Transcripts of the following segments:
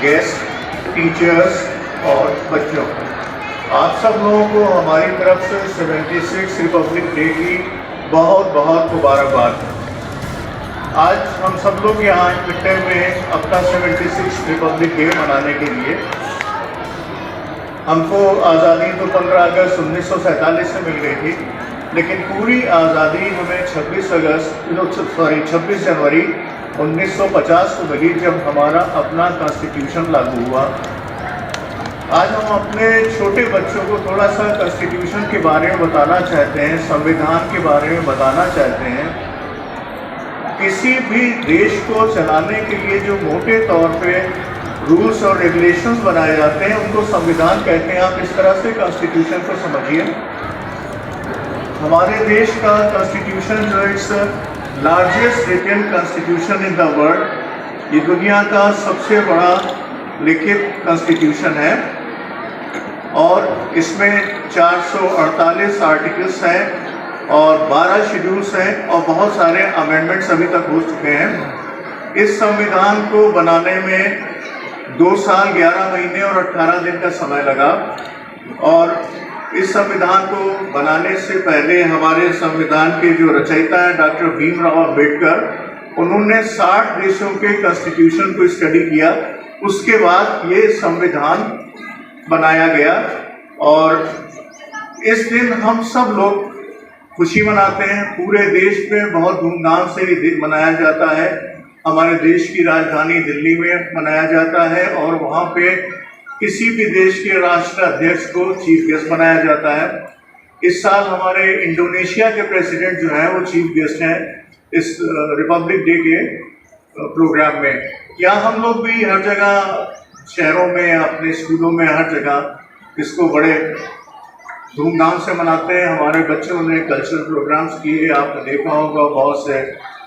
Guest, teachers और बच्चों, आप सब लोगों को हमारी तरफ से 76 रिपब्लिक डे की बहुत बहुत मुबारकबाद। आज हम सब लोग यहाँ इकट्ठे हुए हैं अपना 76 रिपब्लिक डे मनाने के लिए। हमको आज़ादी तो 15 अगस्त 1947 से मिल गई थी, लेकिन पूरी आज़ादी हमें 26 जनवरी 1950 को मिली, जब हमारा अपना कॉन्स्टिट्यूशन लागू हुआ। आज हम अपने छोटे बच्चों को थोड़ा सा कॉन्स्टिट्यूशन के बारे में बताना चाहते हैं, संविधान के बारे में बताना चाहते हैं। किसी भी देश को चलाने के लिए जो मोटे तौर पे रूल्स और रेगुलेशंस बनाए जाते हैं उनको संविधान कहते हैं। आप इस तरह से कॉन्स्टिट्यूशन को समझिए। हमारे देश का कॉन्स्टिट्यूशन जो it's largest written constitution in the world, ये दुनिया का सबसे बड़ा लिखित कॉन्स्टिट्यूशन है और इसमें 448 आर्टिकल्स हैं और 12 शेड्यूल्स हैं और बहुत सारे अमेंडमेंट्स अभी तक हो चुके हैं। इस संविधान को बनाने में 2 साल 11 महीने और 18 दिन का समय लगा और इस संविधान को बनाने से पहले हमारे संविधान के जो रचयिता हैं डॉक्टर भीमराव अंबेडकर, उन्होंने 60 देशों के कॉन्स्टिट्यूशन को स्टडी किया। उसके बाद ये संविधान बनाया गया और इस दिन हम सब लोग खुशी मनाते हैं। पूरे देश में बहुत धूमधाम से मनाया जाता है। हमारे देश की राजधानी दिल्ली में मनाया जाता है और वहाँ पे किसी भी देश के राष्ट्राध्यक्ष को चीफ गेस्ट बनाया जाता है। इस साल हमारे इंडोनेशिया के प्रेसिडेंट जो हैं वो चीफ गेस्ट हैं इस रिपब्लिक डे के प्रोग्राम में। यहाँ हम लोग भी हर जगह, शहरों में, अपने स्कूलों में, हर जगह इसको बड़े धूमधाम से मनाते हैं। हमारे बच्चों ने कल्चरल प्रोग्राम्स किए, आपने देखा होगा, बहुत से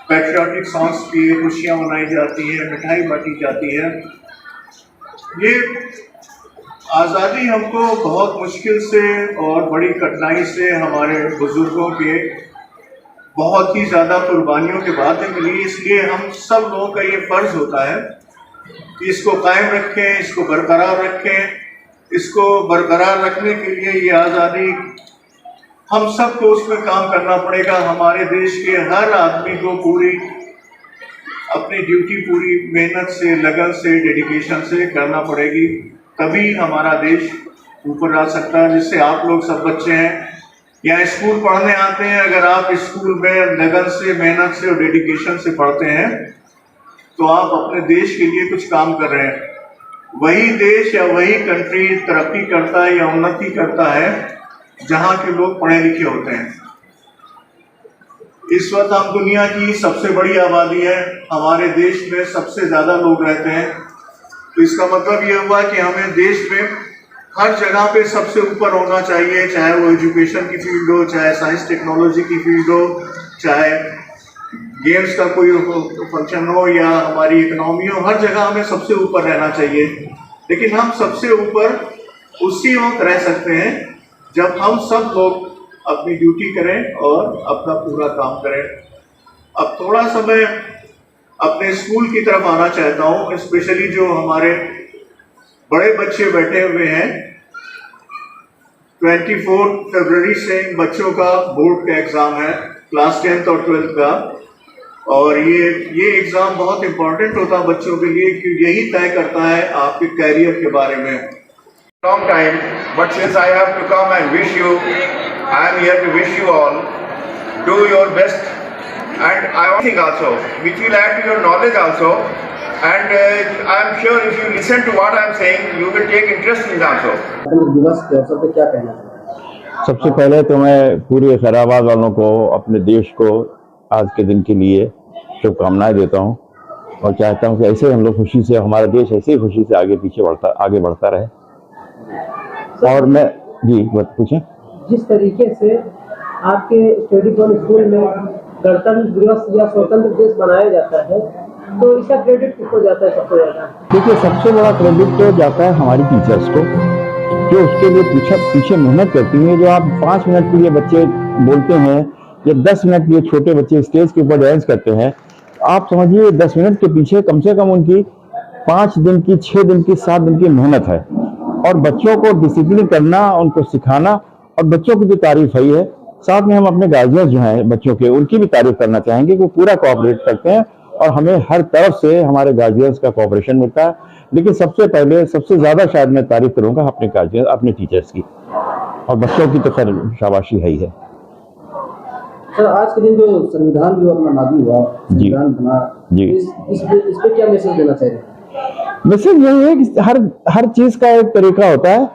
पैट्रियाटिक सॉन्ग्स किए, खुशियाँ मनाई जाती हैं, मिठाई बांटी जाती है। ये आज़ादी हमको बहुत मुश्किल से और बड़ी कठिनाई से हमारे बुजुर्गों के बहुत ही ज़्यादा कुर्बानियों के बाद में मिली। इसलिए हम सब लोगों का ये फ़र्ज़ होता है कि इसको कायम रखें, इसको बरकरार रखें। इसको बरकरार रखने के लिए ये आज़ादी हम सबको उसमें काम करना पड़ेगा। हमारे देश के हर आदमी को पूरी अपनी ड्यूटी पूरी मेहनत से, लगन से, डेडिकेशन से करना पड़ेगी, तभी हमारा देश ऊपर आ सकता है। जिससे आप लोग सब बच्चे हैं या स्कूल पढ़ने आते हैं, अगर आप स्कूल में लगन से, मेहनत से और डेडिकेशन से पढ़ते हैं तो आप अपने देश के लिए कुछ काम कर रहे हैं। वही देश या वही कंट्री तरक्की करता है या उन्नति करता है जहाँ के लोग पढ़े लिखे होते हैं। इस वक्त हम दुनिया की सबसे बड़ी आबादी है, हमारे देश में सबसे ज़्यादा लोग रहते हैं, तो इसका मतलब ये हुआ कि हमें देश में हर जगह पे सबसे ऊपर होना चाहिए, चाहे वो एजुकेशन की फील्ड हो, चाहे साइंस टेक्नोलॉजी की फील्ड हो, चाहे गेम्स का कोई फंक्शन हो या हमारी इकोनॉमी हो, हर जगह हमें सबसे ऊपर रहना चाहिए। लेकिन हम सबसे ऊपर उसी वक्त रह सकते हैं जब हम सब लोग अपनी ड्यूटी करें और अपना पूरा काम करें। अब थोड़ा सा मैं अपने स्कूल की तरफ आना चाहता हूँ, स्पेशली जो हमारे बड़े बच्चे बैठे हुए हैं। 24 फरवरी से बच्चों का बोर्ड का एग्ज़ाम है, क्लास 10th और 12th का, और ये एग्ज़ाम बहुत इम्पोर्टेंट होता है बच्चों के लिए क्योंकि यही तय करता है आपके कैरियर के बारे में। Long time, but since I have to come and wish you, I am here to wish you all, do your best, and I think also, which will add to your knowledge also, and I am sure if you listen to what I am saying, you will take interest in it also. दिवस के अवसर पर क्या कहना चाहते हैं? सबसे पहले तो मैं पूरे खैराबाद वालों को, अपने देश को आज के दिन के लिए शुभकामनाएं देता हूं और चाहता हूं कि ऐसे हम लोग खुशी से, हमारा देश ऐसे ही खुशी से आगे बढ़ता रहे। और मैं जी बात पूछें। जिस तरीके से आपके स्टडी कॉन स्कूल में गणतंत्र दिवस या स्वतंत्र दिवस मनाया जाता है, तो इसका क्रेडिट किसको जाता है सबसे ज़्यादा? देखिए, सबसे बड़ा क्रेडिट तो जाता है हमारी टीचर्स को, जो उसके लिए पीछे मेहनत करती हैं। जो आप 5 मिनट के लिए बच्चे बोलते हैं या 10 मिनट के लिए छोटे बच्चे स्टेज के ऊपर डांस करते हैं, आप समझिए 10 मिनट के पीछे कम से कम उनकी 5 दिन की, 6 दिन की, 7 दिन की मेहनत है। और बच्चों को डिसिप्लिन करना, उनको सिखाना, और बच्चों की जो तारीफ हुई है, साथ में हम अपने गार्जियन जो हैं बच्चों के, उनकी भी तारीफ करना चाहेंगे कि वो पूरा कोऑपरेट करते हैं और हमें हर तरफ से हमारे गार्जियंस का कोऑपरेशन मिलता है। लेकिन सबसे पहले, सबसे ज्यादा शायद मैं तारीफ करूंगा अपने गार्जियन, अपने टीचर्स की, और बच्चों की तो खैर शाबाशी है ही है। सर, आज के दिन जो संविधान जो अपना लागू हुआ, जी। संविधान बना, जी। इस पे क्या मैसेज देना चाहिए? मैसेज यही है कि हर चीज का एक तरीका होता है।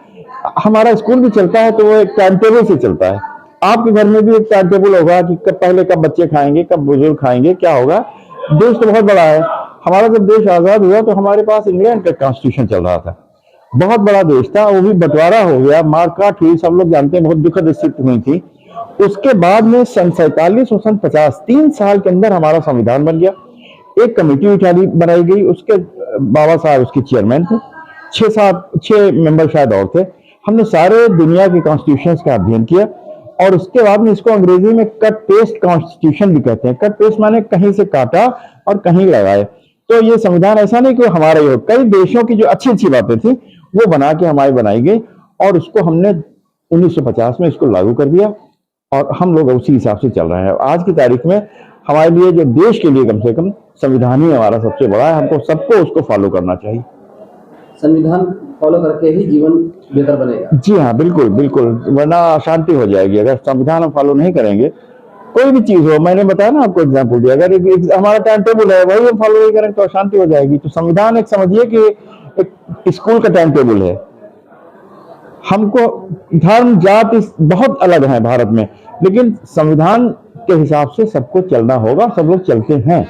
हमारा स्कूल भी चलता है तो वो एक टाइम टेबल से चलता है। आपके घर में भी एक टाइम टेबल होगा कि कब बच्चे खाएंगे, कब बुजुर्ग खाएंगे, क्या होगा। देश तो बहुत बड़ा है। हमारा जब देश आजाद हुआ तो हमारे पास इंग्लैंड का कॉन्स्टिट्यूशन चल रहा था, बहुत बड़ा देश था, वो भी बंटवारा हो गया, मारकाट हुई, सब लोग जानते हैं, बहुत दुखद स्थिति हुई थी। उसके बाद में सन 47 और सन 50, 3 साल के अंदर हमारा संविधान बन गया। एक कमेटी बनाई गई, उसके बाबा साहब उसके चेयरमैन थे, 6 मेंबर शायद और थे। हमने सारे दुनिया के कॉन्स्टिट्यूशन का अध्ययन किया, और उसके बाद में इसको अंग्रेजी में कट पेस्ट कॉन्स्टिट्यूशन भी कहते हैं। कट पेस्ट माने कहीं से काटा और कहीं लगाए। तो ये संविधान ऐसा नहीं कि हमारा ही हो, कई देशों की जो अच्छी अच्छी बातें थी वो बना के हमारी बनाई गई, और उसको हमने 1950 में इसको लागू कर दिया, और हम लोग उसी हिसाब से चल रहे हैं। आज की तारीख में हमारे लिए, जो देश के लिए, कम से कम संविधान ही हमारा सबसे बड़ा है। हमको सबको उसको फॉलो करना चाहिए। संविधान फॉलो करके ही जीवन बेहतर बनेगा। जी हाँ, बिल्कुल बिल्कुल, वरना अशांति हो जाएगी अगर संविधान हम फॉलो नहीं करेंगे। कोई भी चीज हो, मैंने बताया ना आपको एग्जाम्पल दिया, अगर हमारा टाइम टेबल है वही हम फॉलो नहीं करेंगे तो अशांति हो जाएगी। तो संविधान एक समझिए कि एक स्कूल का टाइम टेबल है। हमको धर्म जाति बहुत अलग है भारत में, लेकिन संविधान के हिसाब से सबको चलना होगा, सब लोग चलते हैं।